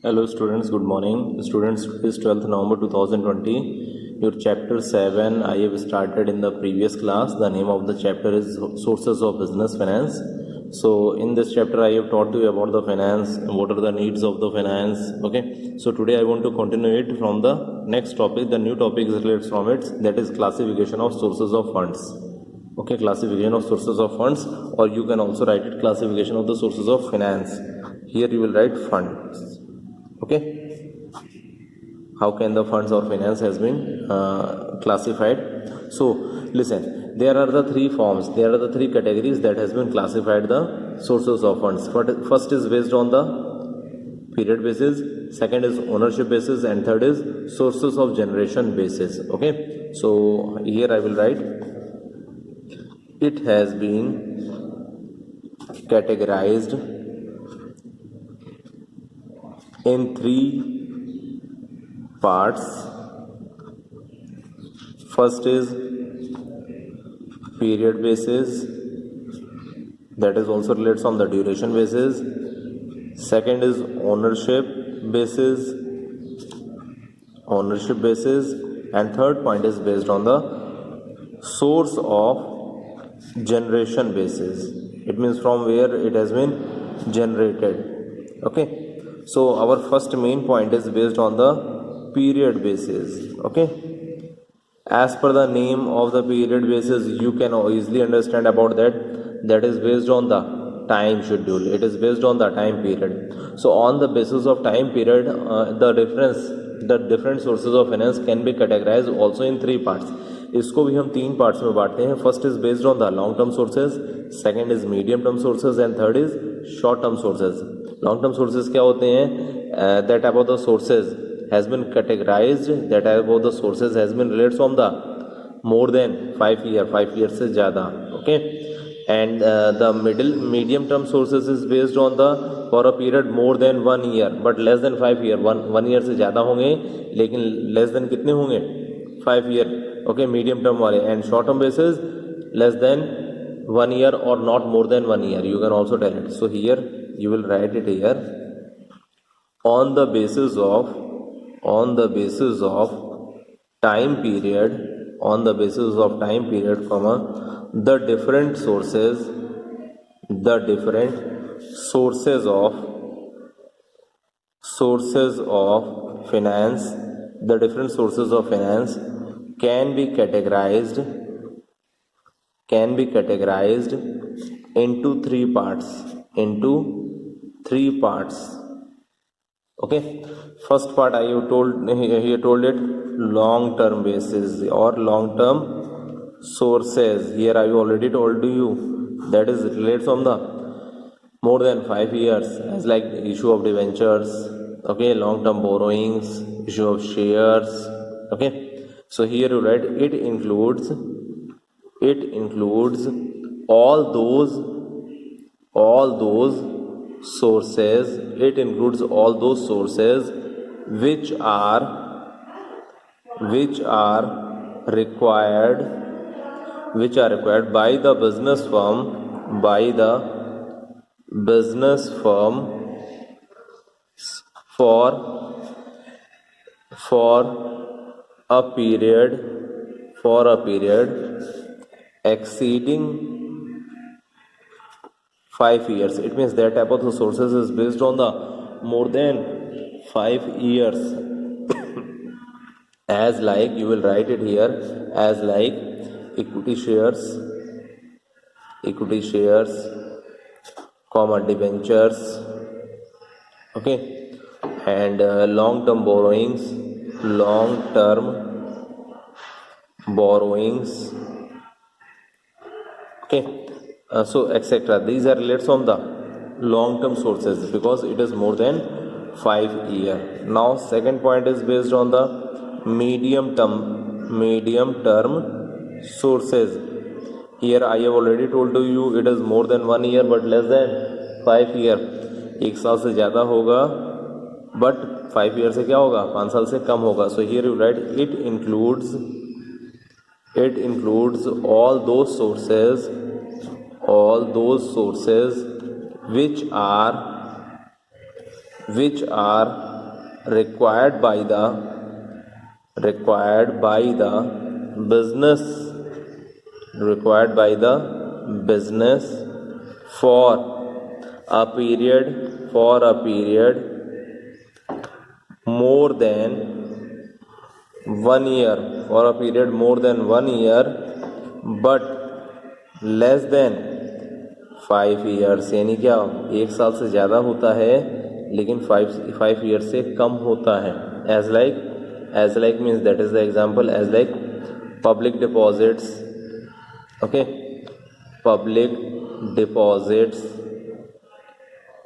Hello students, good morning. Students, it is 12th November 2020. Your chapter 7 I have started in the previous class. The name of the chapter is Sources of Business Finance. So in this chapter I have taught you about the finance, what are the needs of the finance. Okay. So today I want to continue it from the next topic. The new topic is related from it, that is classification of sources of funds. Okay, classification of sources of funds, or you can also write it classification of the sources of finance. Here you will write funds. Okay, how can the funds or finance has been classified? So listen, there are the three forms, there are the three categories that has been classified the sources of funds. First is based on the period basis, second is ownership basis, and third is sources of generation basis. Okay, so here I will write, it has been categorized in three parts. First is period basis, that is also relates on the duration basis. Second is ownership basis, and third point is based on the source of generation basis. It means from where it has been generated. Okay. So our first main point is based on the period basis. Okay. As per the name of the period basis, you can easily understand about that. That is based on the time schedule. It is based on the time period. So on the basis of time period, the different sources of finance can be categorized also in three parts. इसको भी हम तीन parts में बांटते हैं. First is based on the long term sources, second is medium term sources, and third is short term sources. Long term sources क्या होते हैं? That about the sources has been categorised, that about the sources has been related from the more than 5 year से ज़्यादा. Okay. And the medium term sources is based on the for a period more than 1 year but less than 5 year. 1 year से ज़्यादा होंगे लेकिन less than कितने होंगे? 5 year. Okay, medium term वाले. And short term basis less than 1 year or not more than 1 year, you can also tell it. So here you will write it here, on the basis of time period, comma, the different sources of finance, can be categorized into three parts. Okay. First part I have told it long term basis or long term sources. Here I have already told you that is related from the more than 5 years, as like issue of debentures. Okay, long term borrowings, issue of shares. Okay. So here you write, it includes all those sources which are required by the business firm for a period exceeding 5 years. It means that type of the sources is based on the more than 5 years. As like, you will write it here, as like equity shares, comma, debentures. Okay. And long term borrowings, okay. So etc. These are related from the long term sources because it is more than 5 year. Now second point is based on the medium term sources. Here I have already told to you it is more than 1 year but less than 5 year. 1 साल से ज़्यादा होगा but 5 year से क्या होगा? 5 साल से कम होगा. So here you write, it includes all those sources which are which are required by the business for a period more than 1 year, but less than 5 years, यानी क्या 1 साल से ज़्यादा होता है लेकिन 5 years से कम होता है. as like means that is the example, as like public deposits, okay, public deposits,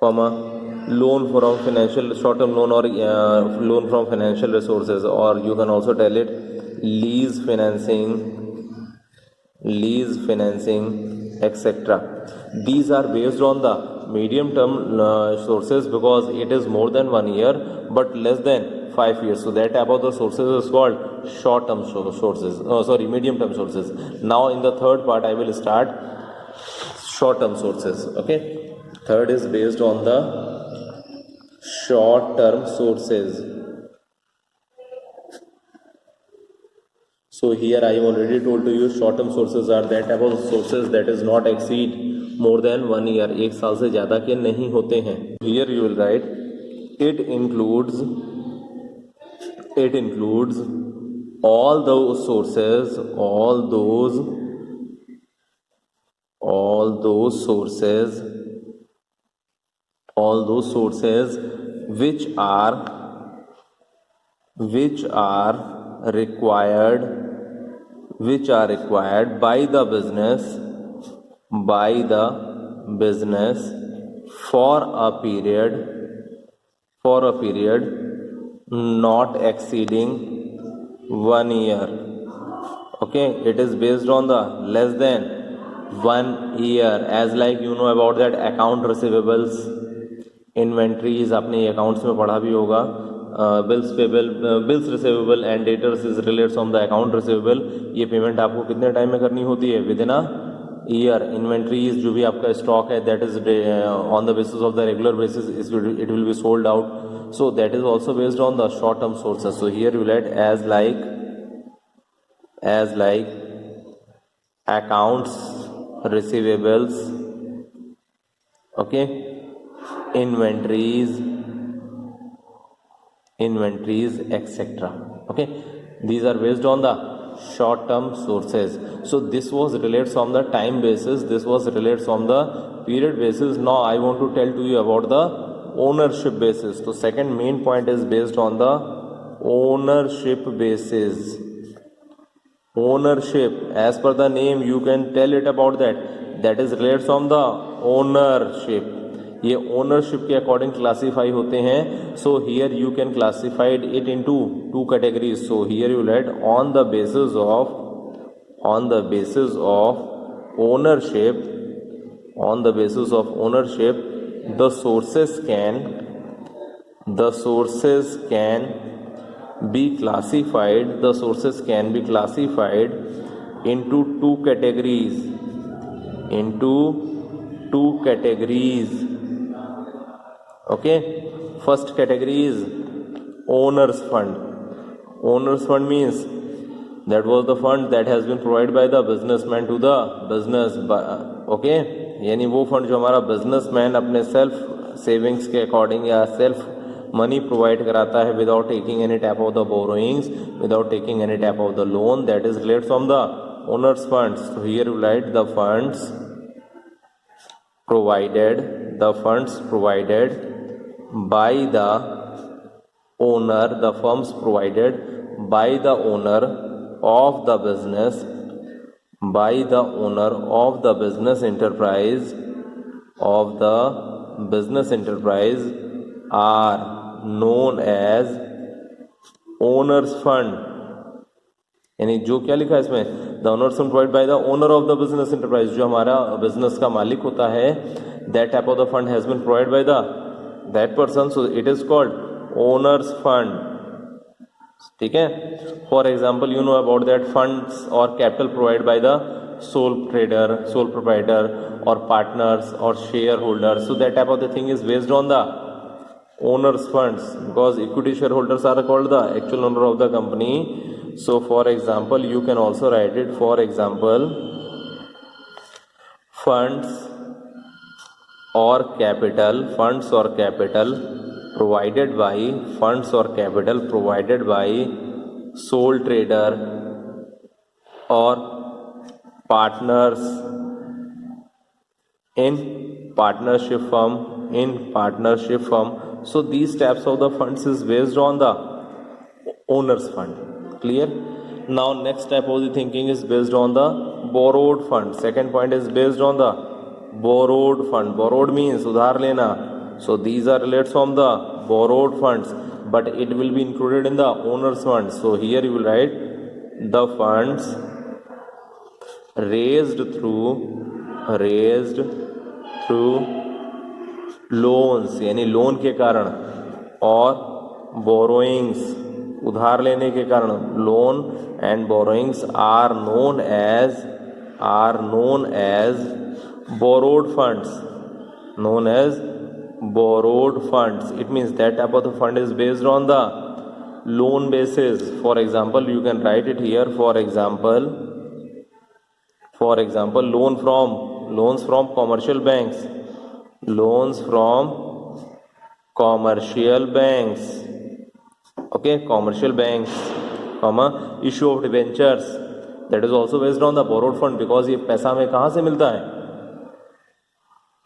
comma, loan from financial, short term loan or loan from financial resources, or you can also tell it lease financing, etc. These are based on the medium term sources because it is more than 1 year but less than 5 years. So that type of the sources is called short term sources, medium term sources. Now in the third part I will start short term sources. Okay, third is based on the short term sources. So here I already told to you short term sources are that type of sources that is not exceed more than 1 year, 1 साल से ज़्यादा के नहीं होते हैं. Here you will write it includes all those sources which are required by the business for a period not exceeding 1 year. Okay, it is based on the less than 1 year. as like you know about that account receivables, inventories आपने accounts में पढ़ा भी होगा. bills receivable and debtors is relates from the account receivable. ये payment आपको कितने time में करनी होती है? With in a year. Inventories जो भी आपका स्टॉक है that is on the basis of the regular basis it will be sold out. So that is also based on the short term sources. So here you will add as like accounts receivables, okay, inventories, etc. Okay, these are based on the short term sources. So this was related from the time basis, this was related from the period basis. Now I want to tell to you about the ownership basis. So second main point is based on the ownership basis. Ownership, as per the name you can tell it about that is related from the ownership. ये ownership के according classify होते हैं. So here you can classify it into 2 categories. So here you will add on the basis of ownership, the sources can be classified into 2 categories. Okay, first category is owner's fund. Owner's fund means that was the fund that has been provided by the businessman to the business. Okay, यानी वो fund जो हमारा businessman अपने self savings के according या self money provide कराता है without taking any type of the borrowings, without taking any type of the loan, that is related from the owners funds. So here you right the funds provided by the owner, the funds provided by the owner of the business, enterprise are known as owners fund. यानी जो क्या लिखा है इसमें, the owner's fund provide by the owner of the business enterprise, जो हमारा business का मालिक होता है, that type of the fund has been provide by that person, so it is called owner's fund. ठीक है. For example you know about that funds और capital provide by the sole trader, sole proprietor और partners और share holder. So that type of the thing is based on the owners funds, because equity shareholders are called the actual owner of the company. So for example you can also write it, for example funds or capital provided by sole trader or partners in partnership firm. So these types of the funds is based on the owner's fund. Clear? Now next type of the thinking is based on the borrowed fund. Second point is based on the borrowed fund. Borrowed means udhar lena. So these are related from the borrowed funds, but it will be included in the owner's fund. So here you will write the funds raised through loans यानी loan के कारण और borrowings उधार लेने के कारण. Loan and borrowings are known as borrowed funds. It means that type of the fund is based on the loan basis. For example you can write it here, for example loans from commercial banks, okay, commercial banks, issue of debentures, that is also based on the borrowed fund, because ये पैसा हमें कहाँ से मिलता है?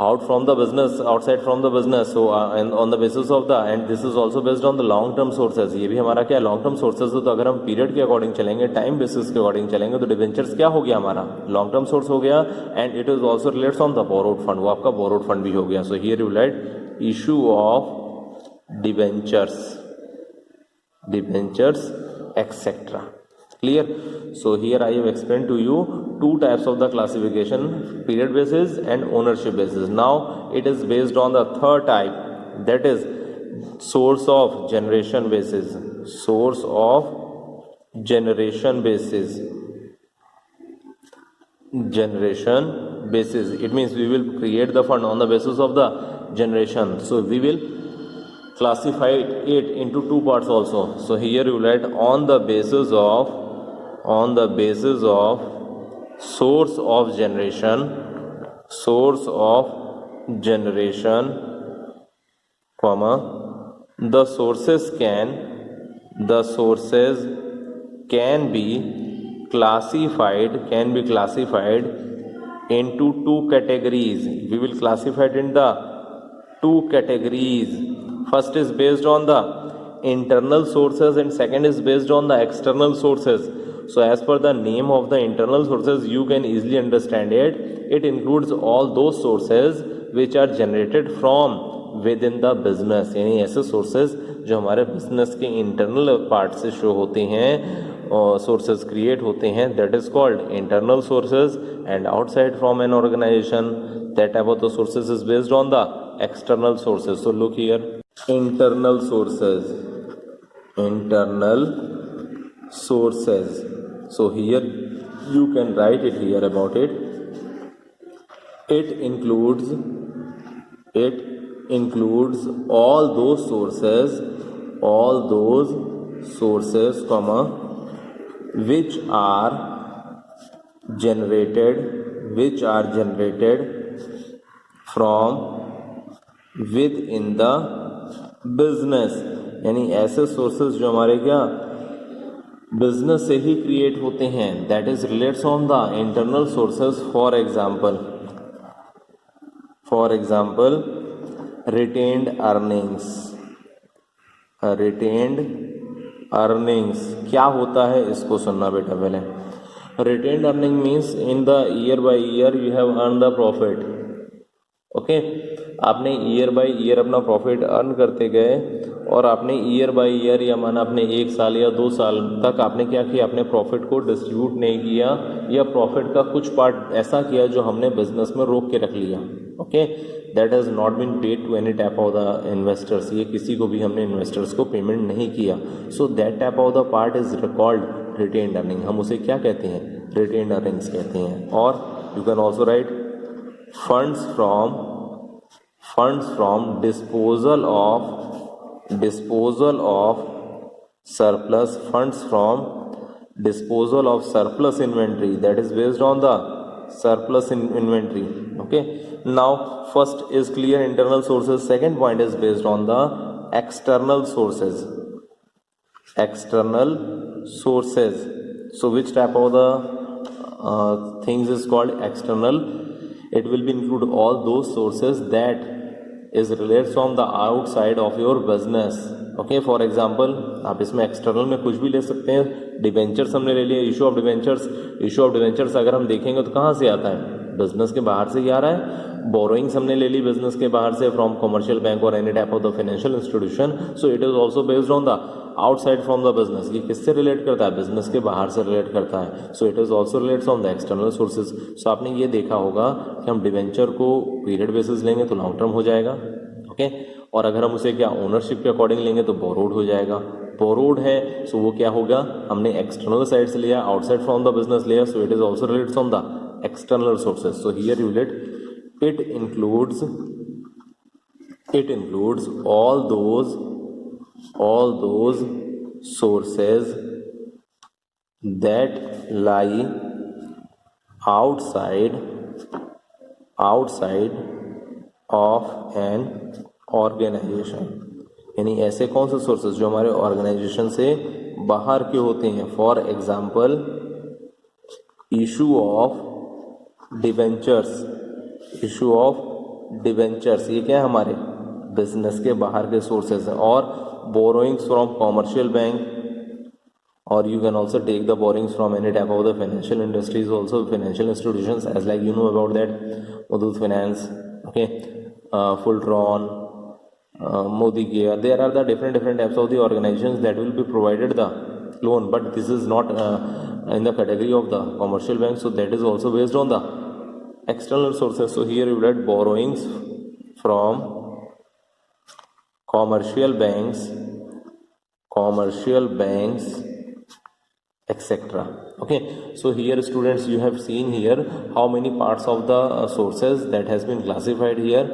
outside from the business. So and on the basis of the, and this is also based on the long term sources. ये भी हमारा क्या लॉन्ग टर्म सोर्सेज है. तो अगर हम पीरियड के अकॉर्डिंग चलेंगे, टाइम बेसिस के अकॉर्डिंग चलेंगे, तो डिबेंचर्स क्या हो गया हमारा? लॉन्ग टर्म सोर्स हो गया. And it is also relates on the borrowed fund. वो आपका बोरोड फंड भी हो गया. So here you right issue of debentures etcetera. Clear? So here I have explained to you two types of the classification, period basis and ownership basis. Now it is based on the third type, that is source of generation basis. It means we will create the fund on the basis of the generation. So we will classify it into two parts also. So here you write on the basis of source of generation, comma, the sources can be classified into two categories. We will classify it in the two categories. First is based on the internal sources and second is based on the external sources. So as per the name of the internal sources, you can easily understand it. It includes all those sources which are generated from within the business. यानी ऐसे sources जो हमारे business के internal part से show होते हैं, sources create होते हैं, that is called internal sources. And outside from an organization, that type of the sources is based on the external sources. So look here, internal sources. So here you can write it here about it. It includes all those sources, comma, which are generated from within the business. यानी ऐसे sources जो हमारे क्या business से ही create होते हैं, that is relates on the internal sources. For example retained earnings क्या होता है इसको सुनना बेटा पहले. Retained earning means in the year by year you have earn the profit. Okay, आपने ईयर बाय ईयर अपना प्रॉफिट अर्न करते गए और आपने ईयर बाय ईयर या माना आपने 1 साल या 2 साल तक आपने क्या किया, अपने प्रॉफिट को डिस्ट्रीब्यूट नहीं किया या प्रॉफिट का कुछ पार्ट ऐसा किया जो हमने बिजनेस में रोक के रख लिया. Okay, that has not been paid to any type of the investors. ये किसी को भी हमने इन्वेस्टर्स को पेमेंट नहीं किया. सो that type of the part is called retained earning. हम उसे क्या कहते हैं? रिटेन्ड अर्निंग्स कहते हैं. और you can also right funds from disposal of disposal of surplus funds from disposal of surplus inventory, that is based on the surplus in inventory. Okay, now first is clear internal sources, second point is based on the external sources. External sources, so which type of the things is called external? It will be include all those sources that is related from the outside of your business. Okay, for example आप इसमें external में कुछ भी ले सकते हैं. Debentures हमने ले लिया, issue of debentures. Issue of debentures अगर हम देखेंगे तो कहाँ से आता है? बिजनेस के बाहर से ही आ रहा है. बोरोइंग्स हमने ले ली बिजनेस के बाहर से फ्रॉम कमर्शियल बैंक और any type of the financial institution. So it is also based on the outside from the business. ये किससे रिलेट करता है? बिजनेस के बाहर से रिलेट करता है. So it is also relate from the external sources. सो आपने ये देखा होगा कि हम डिबेंचर को पीरियड बेसिस लेंगे तो लॉन्ग टर्म हो जाएगा. ओके, और अगर हम उसे क्या ओनरशिप के अकॉर्डिंग लेंगे तो बोरोड हो जाएगा. बोरोड है सो वो क्या होगा? हमने एक्सटर्नल साइड से लिया, आउटसाइड फ्रॉम द बिजनेस लिया. सो it is also related from the external sources. So here you let it includes all those sources that lie outside of an organization. यानी ऐसे कौन से सोर्सेज जो हमारे ऑर्गेनाइजेशन से बाहर के होते हैं. For example issue of debentures. Issue of debentures ये क्या है? हमारे बिजनेस के बाहर के सोर्सेज हैं. और बोरोइंग्स फ्रॉम कॉमर्शियल बैंक, और you can also take the borrowings from any type of the financial industries also, financial institutions as like you know about that Muthoot finance, okay, Fullerton, Modi Care. There are the different types of the organizations that will be provided the loan, but this is not in the category of the commercial bank. So that is also based on the external sources. So here you read borrowings from commercial banks, etc. Okay, so here students you have seen here how many parts of the sources that has been classified here.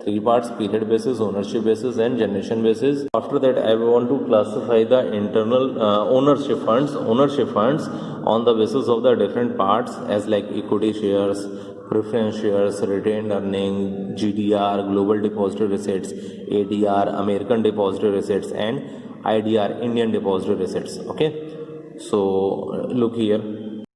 3 parts: period basis, ownership basis and generation basis. After that I want to classify the internal ownership funds on the basis of the different parts as like equity shares, preference shares, retained earning, GDR, global depository receipts, ADR, American depository receipts, and IDR, Indian depository receipts. Okay, so look here,